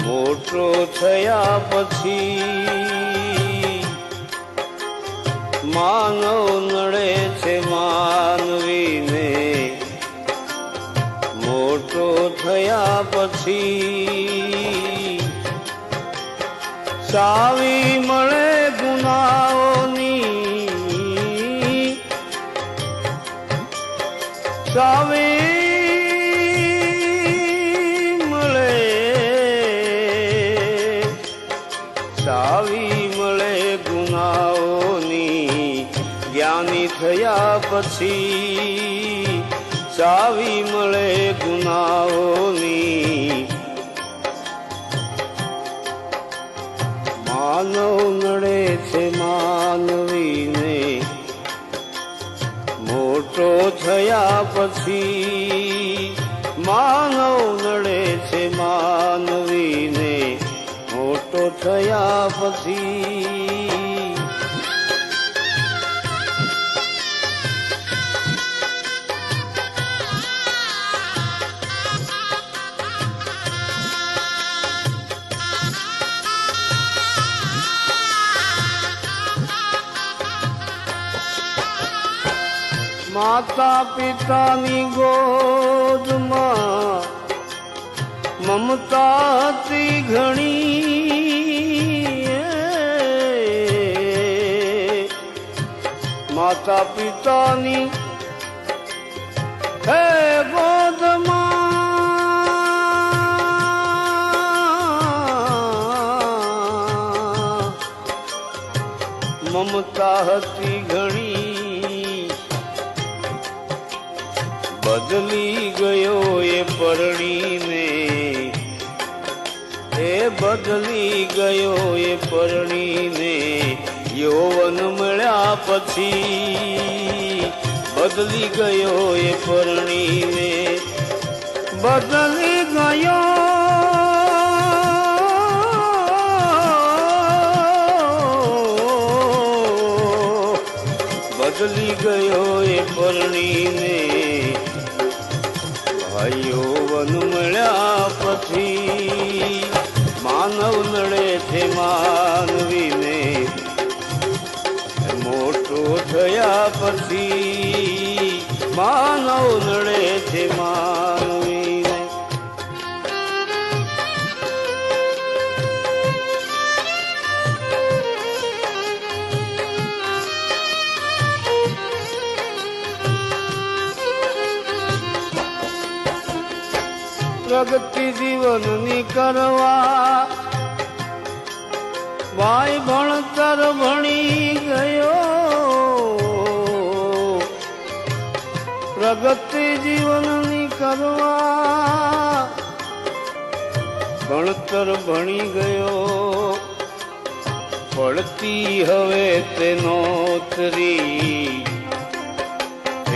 મોટો થયા પછી માનવ નડે છે માનવીને, મોટો થયા પછી ચાવી મળે ગુનાઓની, ચાવી મળે ગુનાઓની, જ્ઞાની થયા પછી ચાવી મળે ગુનાઓની. માનવ નડે છે માનવીને, મોટો થયા પછી માનવ નડે છે માનવીને, મોટો થયા પછી. માતા પિતાની ગોદમાં મમતા હતી ઘણી, માતા પિતાની હે ગોદમાં મમતા હતી ઘણી. બદલી ગયો એ પરણીને, એ બદલી ગયો એ પરણીને, યૌવન મળ્યા પછી બદલી ગયો એ પરણીને, બદલી ગયો બદલી ગયો એ પરણીને. યૌવન મળ્યા પછી માનવ નડે છે માનવીને, મોટો થયા પછી માનવ નડે છે માનવીને. પ્રગતિ જીવનની કરવા ભાઈ ભણતર ભણી ગયો, પ્રગતિ જીવનની કરવા ભણતર ભણી ગયો. પડતી હવે તે નોતરી,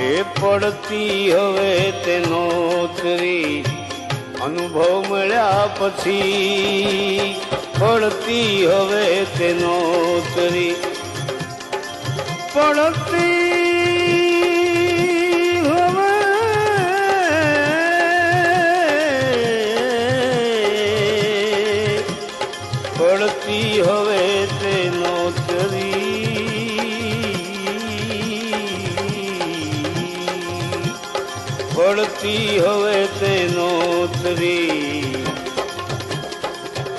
એ પડતી હવે તે નોતરી, અનુભવ મળ્યા પછી પડતી હવે તે નોતરી, પડતી હવે પડતી હવે તે નોતરી, પડતી હવે તે નોતરી.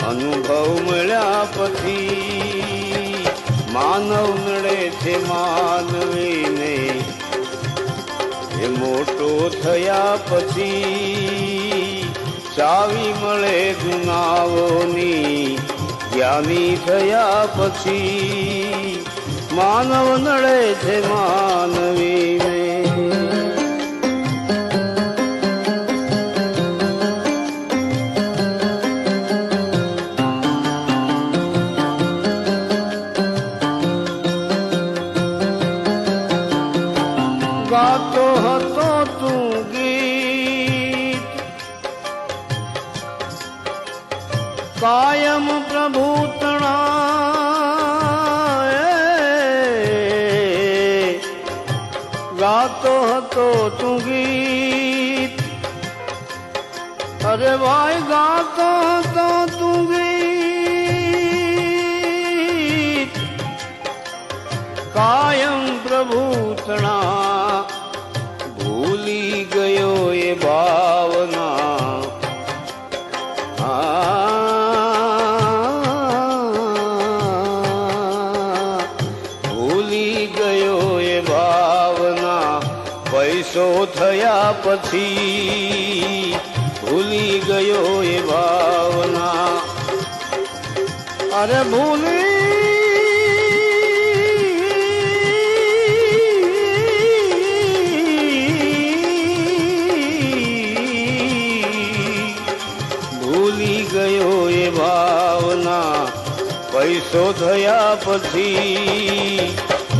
અનુભવ મળ્યા પછી માનવ નડે છે માનવીને, એ મોટો થયા પછી ચાવી મળે ગુનાઓની, જ્ઞાની થયા પછી માનવ નડે છે માનવીને. ગાતો હતો તું ગીત કાયમ પ્રભુ તણાય, ગાતો હતો તું ગીત, અરે ભાઈ ગાતો હતો તું મળ્યા પછી ભૂલી ગયો એ ભાવના. અરે ભૂલી ગયો એ ભાવના. પૈસો થયા પછી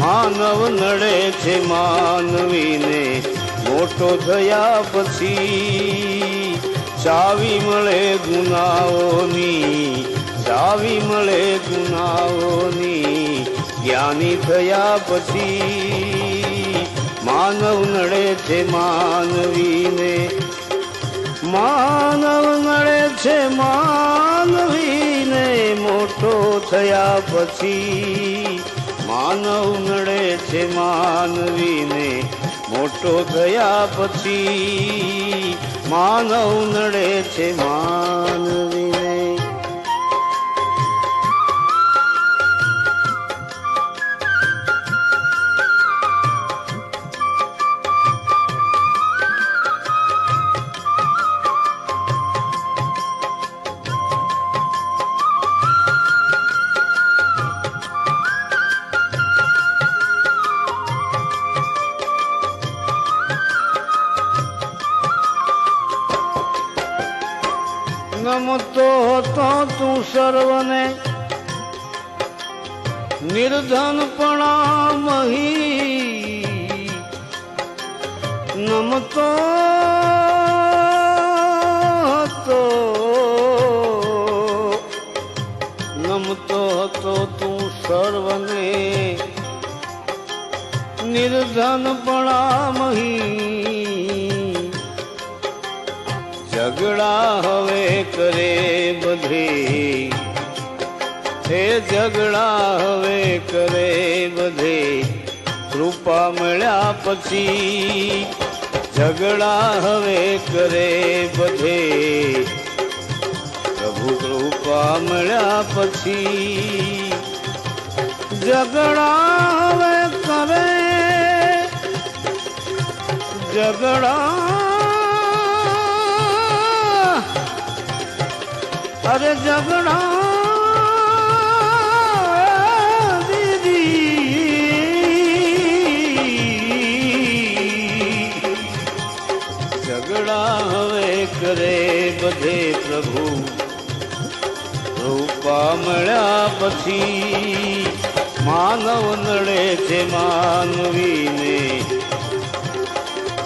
માનવ નડે છે માનવીને, મોટો થયા પછી ચાવી મળે ગુનાઓની, ચાવી મળે ગુનાઓની. જ્ઞાની થયા પછી માનવ નડે છે માનવીને, માનવ નડે છે માનવીને. મોટો થયા પછી માનવ નડે છે માનવીને, મોટો થયા પછી માનવ નડે છે માનવીને. નમતો હતો તું સર્વને નિર્ધનપણા મહી. નમતો હતો, નમતો હતો તું સર્વને નિર્ધનપણા મહી. ઝઘડા હવે કરે બધે, હે ઝઘડા હવે કરે બધે. કૃપા મળ્યા પછી ઝઘડા હવે કરે બધે. પ્રભુ કૃપા મળ્યા પછી ઝઘડા હવે કરે, ઝઘડા અરે ઝઘડા ઝઘડા હવે કરે બધે. પ્રભુ કૃપા મળ્યા પછી માનવ નડે છે માનવીને,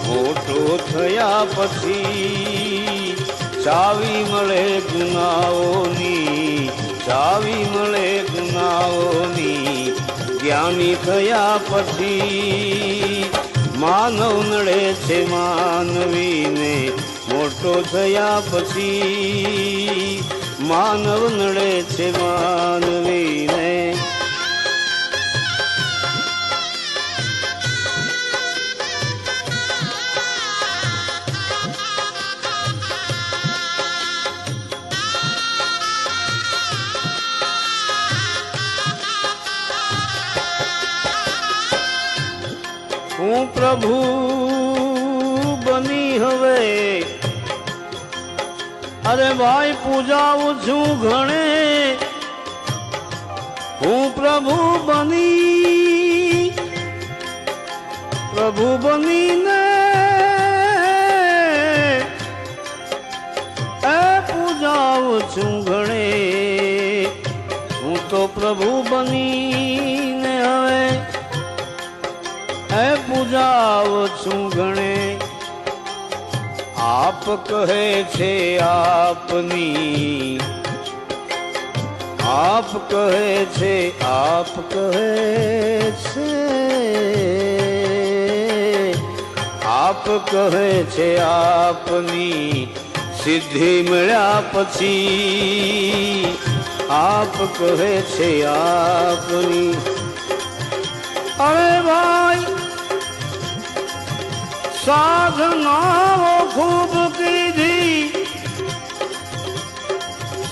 મોટો થયા પછી ચાવી મળે ગુનાઓની, ચાવી મળે ગુનાઓની. જ્ઞાની થયા પછી માનવ નડે છે માનવીને, મોટો થયા પછી માનવ નડે છે માનવીને. હું પ્રભુ બની હવે, અરે ભાઈ પૂજાવું છું ઘણે. હું પ્રભુ બનીને એ પૂજાવું છું ઘણે. હું તો પ્રભુ બનીને હવે એ પૂજાવ છું ઘણે. આપ કહે છે આપની, આપ કહે છે, આપ કહે છે, આપ કહે છે આપની. સિદ્ધિ મળ્યા પછી આપ કહે છે આપની. અરે ભાઈ સાધનાઓ ખૂબ કીધી,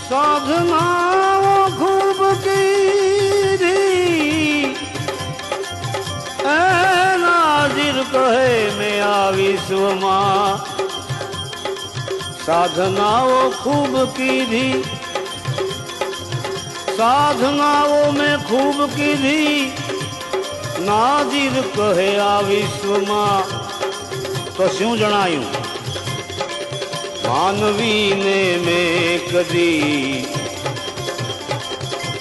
સાધનાઓ ખૂબ કીધી. એ નાઝીર કહે મેં આવી વિશ્વમાં સાધનાઓ ખૂબ કીધી, સાધનાઓ મેં ખૂબ કીધી, નાજીર કહે આ વિશ્વમાં. તો શું જણાયું? માનવીને મેં કદી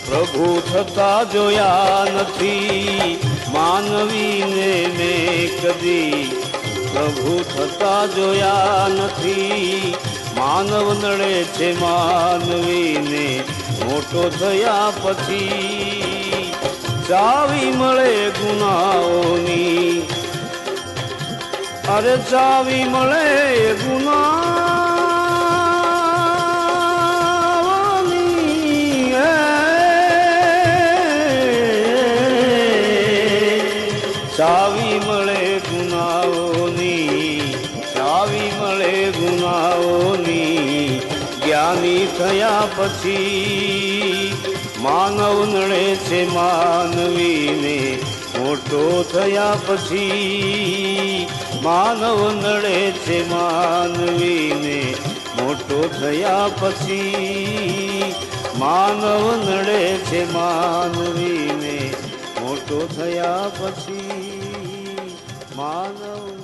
પ્રભુ થતા જોયા નથી, માનવીને મેં કદી પ્રભુ થતા જોયા નથી. માનવ નડે છે માનવીને મોટો થયા પછી, ચાવી મળે ગુનાઓની, અરે ચાવી મળે ગુનાઓની. ચાવી મળે ગુનાઓની, ચાવી મળે ગુનાઓની. જ્ઞાની થયા પછી માનવ નડે છે માનવીને મોટો થયા પછી, માનવ નડે છે માનવીને મોટો થયા પછી, માનવ નડે છે માનવીને મોટો થયા પછી, માનવ